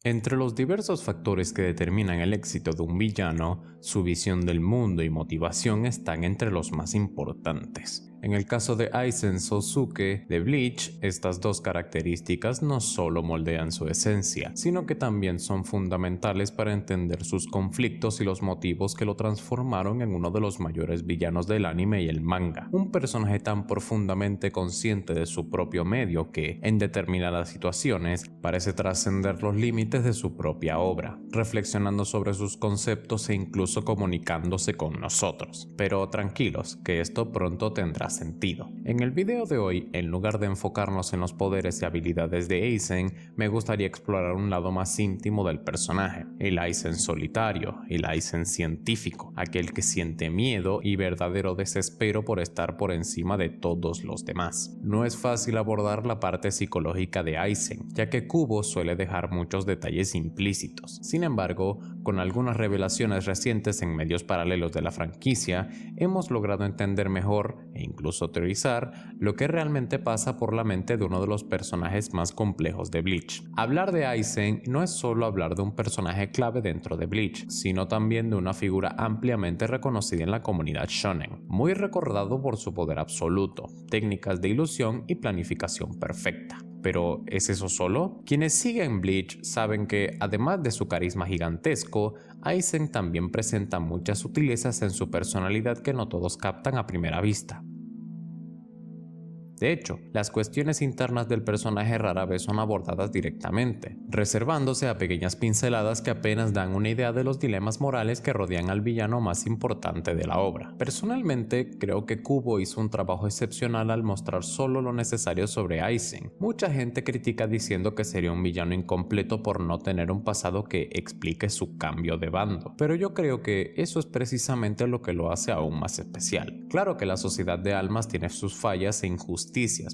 Entre los diversos factores que determinan el éxito de un villano, su visión del mundo y motivación están entre los más importantes. En el caso de Aizen Sosuke de Bleach, estas dos características no solo moldean su esencia, sino que también son fundamentales para entender sus conflictos y los motivos que lo transformaron en uno de los mayores villanos del anime y el manga. Un personaje tan profundamente consciente de su propio medio que, en determinadas situaciones, parece trascender los límites de su propia obra, reflexionando sobre sus conceptos e incluso comunicándose con nosotros. Pero tranquilos, que esto pronto tendrá sentido. En el video de hoy, en lugar de enfocarnos en los poderes y habilidades de Aizen, me gustaría explorar un lado más íntimo del personaje, el Aizen solitario, el Aizen científico, aquel que siente miedo y verdadero desespero por estar por encima de todos los demás. No es fácil abordar la parte psicológica de Aizen, ya que Kubo suele dejar muchos detalles implícitos. Sin embargo, con algunas revelaciones recientes en medios paralelos de la franquicia, hemos logrado entender mejor e incluso teorizar lo que realmente pasa por la mente de uno de los personajes más complejos de Bleach. Hablar de Aizen no es solo hablar de un personaje clave dentro de Bleach, sino también de una figura ampliamente reconocida en la comunidad shonen, muy recordado por su poder absoluto, técnicas de ilusión y planificación perfecta. ¿Pero es eso solo? Quienes siguen Bleach saben que, además de su carisma gigantesco, Aizen también presenta muchas sutilezas en su personalidad que no todos captan a primera vista. De hecho, las cuestiones internas del personaje rara vez son abordadas directamente, reservándose a pequeñas pinceladas que apenas dan una idea de los dilemas morales que rodean al villano más importante de la obra. Personalmente, creo que Kubo hizo un trabajo excepcional al mostrar solo lo necesario sobre Aizen. Mucha gente critica diciendo que sería un villano incompleto por no tener un pasado que explique su cambio de bando, pero yo creo que eso es precisamente lo que lo hace aún más especial. Claro que la sociedad de almas tiene sus fallas e injusticias,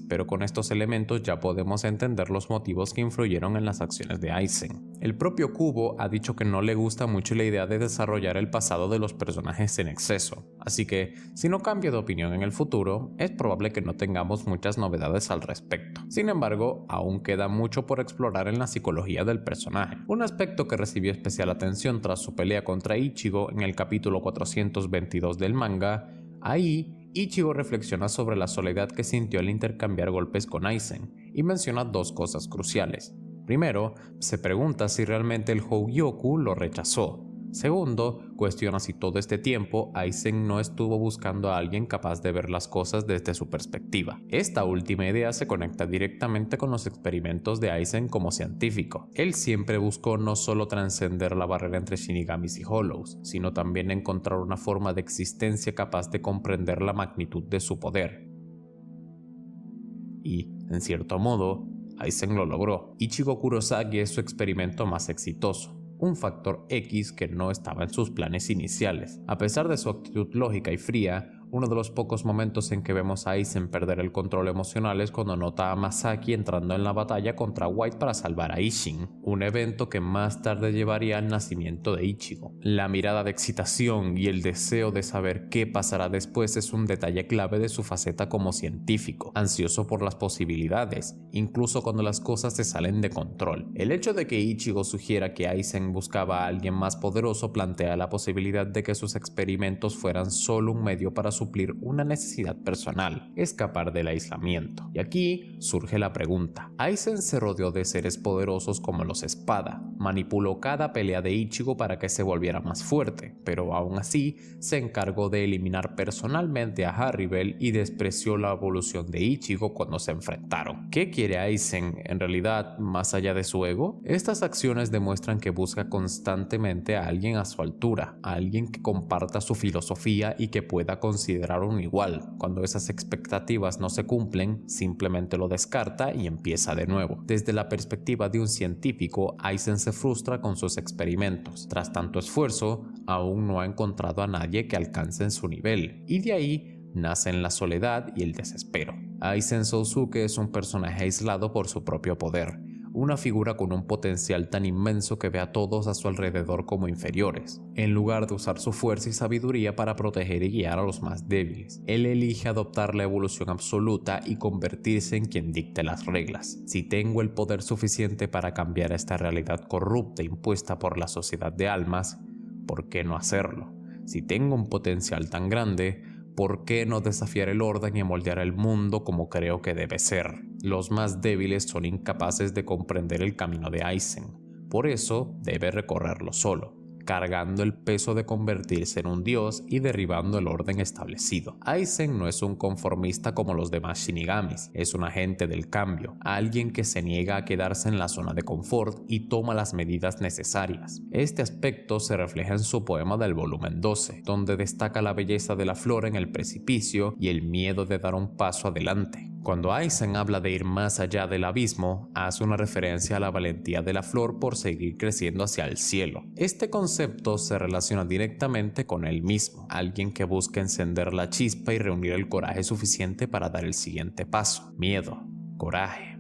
pero con estos elementos ya podemos entender los motivos que influyeron en las acciones de Aizen. El propio Kubo ha dicho que no le gusta mucho la idea de desarrollar el pasado de los personajes en exceso, así que si no cambia de opinión en el futuro, es probable que no tengamos muchas novedades al respecto. Sin embargo, aún queda mucho por explorar en la psicología del personaje, un aspecto que recibió especial atención tras su pelea contra Ichigo en el capítulo 422 del manga. Ahí, Ichigo reflexiona sobre la soledad que sintió al intercambiar golpes con Aizen y menciona dos cosas cruciales. Primero, se pregunta si realmente el Hogyoku lo rechazó. Segundo, cuestiona si todo este tiempo Aizen no estuvo buscando a alguien capaz de ver las cosas desde su perspectiva. Esta última idea se conecta directamente con los experimentos de Aizen como científico. Él siempre buscó no solo trascender la barrera entre Shinigamis y Hollows, sino también encontrar una forma de existencia capaz de comprender la magnitud de su poder. Y, en cierto modo, Aizen lo logró. Ichigo Kurosaki es su experimento más exitoso, un factor X que no estaba en sus planes iniciales. A pesar de su actitud lógica y fría, uno de los pocos momentos en que vemos a Aizen perder el control emocional es cuando nota a Masaki entrando en la batalla contra White para salvar a Isshin, un evento que más tarde llevaría al nacimiento de Ichigo. La mirada de excitación y el deseo de saber qué pasará después es un detalle clave de su faceta como científico, ansioso por las posibilidades, incluso cuando las cosas se salen de control. El hecho de que Ichigo sugiera que Aizen buscaba a alguien más poderoso plantea la posibilidad de que sus experimentos fueran solo un medio para suplir una necesidad personal, escapar del aislamiento. Y aquí surge la pregunta. Aizen se rodeó de seres poderosos como los Espada, manipuló cada pelea de Ichigo para que se volviera más fuerte, pero aún así se encargó de eliminar personalmente a Harribel y despreció la evolución de Ichigo cuando se enfrentaron. ¿Qué quiere Aizen en realidad más allá de su ego? Estas acciones demuestran que busca constantemente a alguien a su altura, a alguien que comparta su filosofía y que pueda considerar un igual. Cuando esas expectativas no se cumplen, simplemente lo descarta y empieza de nuevo. Desde la perspectiva de un científico, Aizen se frustra con sus experimentos. Tras tanto esfuerzo, aún no ha encontrado a nadie que alcance en su nivel, y de ahí nacen la soledad y el desespero. Aizen Sosuke es un personaje aislado por su propio poder, una figura con un potencial tan inmenso que ve a todos a su alrededor como inferiores. En lugar de usar su fuerza y sabiduría para proteger y guiar a los más débiles, él elige adoptar la evolución absoluta y convertirse en quien dicte las reglas. Si tengo el poder suficiente para cambiar esta realidad corrupta impuesta por la sociedad de almas, ¿por qué no hacerlo? Si tengo un potencial tan grande, ¿por qué no desafiar el orden y moldear el mundo como creo que debe ser? Los más débiles son incapaces de comprender el camino de Aizen. Por eso debe recorrerlo solo, cargando el peso de convertirse en un dios y derribando el orden establecido. Aizen no es un conformista como los demás Shinigamis, es un agente del cambio, alguien que se niega a quedarse en la zona de confort y toma las medidas necesarias. Este aspecto se refleja en su poema del volumen 12, donde destaca la belleza de la flor en el precipicio y el miedo de dar un paso adelante. Cuando Aizen habla de ir más allá del abismo, hace una referencia a la valentía de la flor por seguir creciendo hacia el cielo. Este concepto se relaciona directamente con él mismo, alguien que busca encender la chispa y reunir el coraje suficiente para dar el siguiente paso. Miedo, coraje.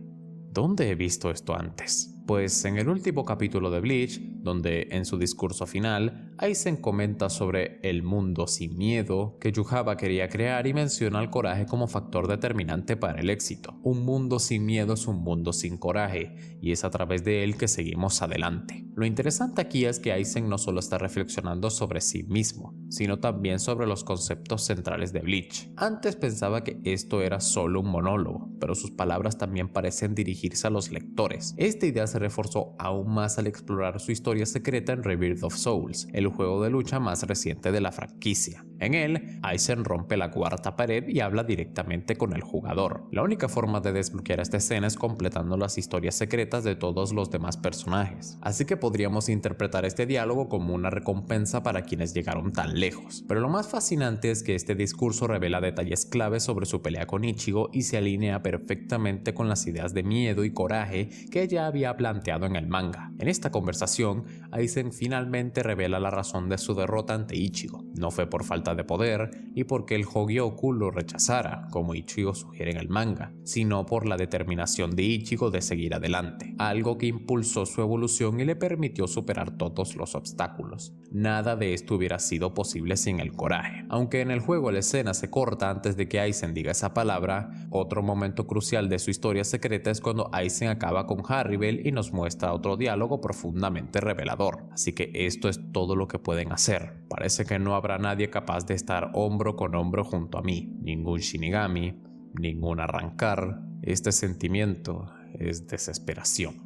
¿Dónde he visto esto antes? Pues en el último capítulo de Bleach, donde en su discurso final, Aizen comenta sobre el mundo sin miedo que Yujaba quería crear y menciona el coraje como factor determinante para el éxito. Un mundo sin miedo es un mundo sin coraje, y es a través de él que seguimos adelante. Lo interesante aquí es que Aizen no solo está reflexionando sobre sí mismo, sino también sobre los conceptos centrales de Bleach. Antes pensaba que esto era solo un monólogo, pero sus palabras también parecen dirigirse a los lectores. Esta idea se reforzó aún más al explorar su historia secreta en Rebirth of Souls, el juego de lucha más reciente de la franquicia. En él, Aizen rompe la cuarta pared y habla directamente con el jugador. La única forma de desbloquear esta escena es completando las historias secretas de todos los demás personajes, así que podríamos interpretar este diálogo como una recompensa para quienes llegaron tan lejos. Pero lo más fascinante es que este discurso revela detalles claves sobre su pelea con Ichigo y se alinea perfectamente con las ideas de miedo y coraje que ya había planteado en el manga. En esta conversación, Aizen finalmente revela la razón de su derrota ante Ichigo. No fue por falta de poder y porque el Hogyoku lo rechazara, como Ichigo sugiere en el manga, sino por la determinación de Ichigo de seguir adelante, algo que impulsó su evolución y le permitió superar todos los obstáculos. Nada de esto hubiera sido posible sin el coraje. Aunque en el juego la escena se corta antes de que Aizen diga esa palabra, otro momento crucial de su historia secreta es cuando Aizen acaba con Harribel y nos muestra otro diálogo profundamente revelador. Así que esto es todo lo que pueden hacer. Parece que no habrá nadie capaz de estar hombro con hombro junto a mí. Ningún Shinigami, ningún arrancar. Este sentimiento es desesperación.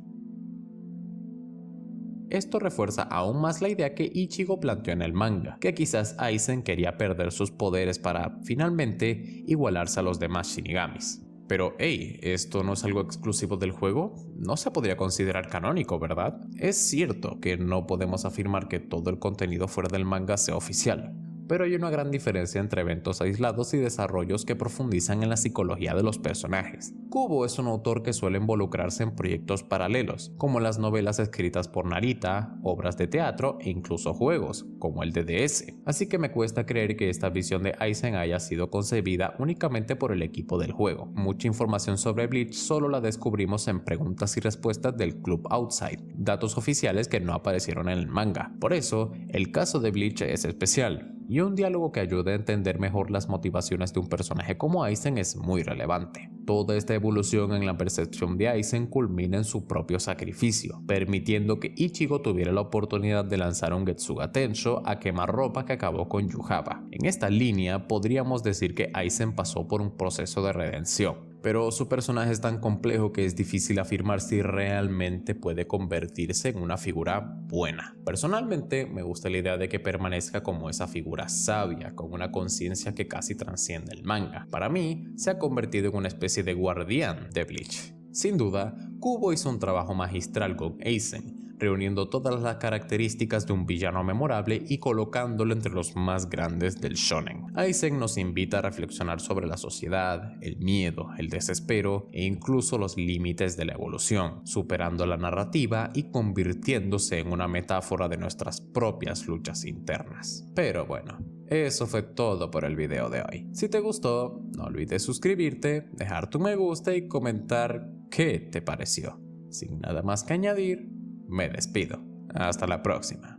Esto refuerza aún más la idea que Ichigo planteó en el manga, que quizás Aizen quería perder sus poderes para, finalmente, igualarse a los demás Shinigamis. Pero hey, ¿esto no es algo exclusivo del juego? No se podría considerar canónico, ¿verdad? Es cierto que no podemos afirmar que todo el contenido fuera del manga sea oficial, pero hay una gran diferencia entre eventos aislados y desarrollos que profundizan en la psicología de los personajes. Kubo es un autor que suele involucrarse en proyectos paralelos, como las novelas escritas por Narita, obras de teatro e incluso juegos, como el DDS. Así que me cuesta creer que esta visión de Aizen haya sido concebida únicamente por el equipo del juego. Mucha información sobre Bleach solo la descubrimos en preguntas y respuestas del Club Outside, datos oficiales que no aparecieron en el manga. Por eso, el caso de Bleach es especial, y un diálogo que ayude a entender mejor las motivaciones de un personaje como Aizen es muy relevante. Toda esta evolución en la percepción de Aizen culmina en su propio sacrificio, permitiendo que Ichigo tuviera la oportunidad de lanzar un Getsuga Tensho a quemarropa que acabó con Yujaba. En esta línea podríamos decir que Aizen pasó por un proceso de redención, pero su personaje es tan complejo que es difícil afirmar si realmente puede convertirse en una figura buena. Personalmente me gusta la idea de que permanezca como esa figura sabia, con una conciencia que casi trasciende el manga. Para mí, se ha convertido en una especie de guardián de Bleach. Sin duda, Kubo hizo un trabajo magistral con Aizen, reuniendo todas las características de un villano memorable y colocándolo entre los más grandes del shonen. Aizen nos invita a reflexionar sobre la sociedad, el miedo, el desespero e incluso los límites de la evolución, superando la narrativa y convirtiéndose en una metáfora de nuestras propias luchas internas. Pero bueno, eso fue todo por el video de hoy. Si te gustó, no olvides suscribirte, dejar tu me gusta y comentar qué te pareció. Sin nada más que añadir, me despido. Hasta la próxima.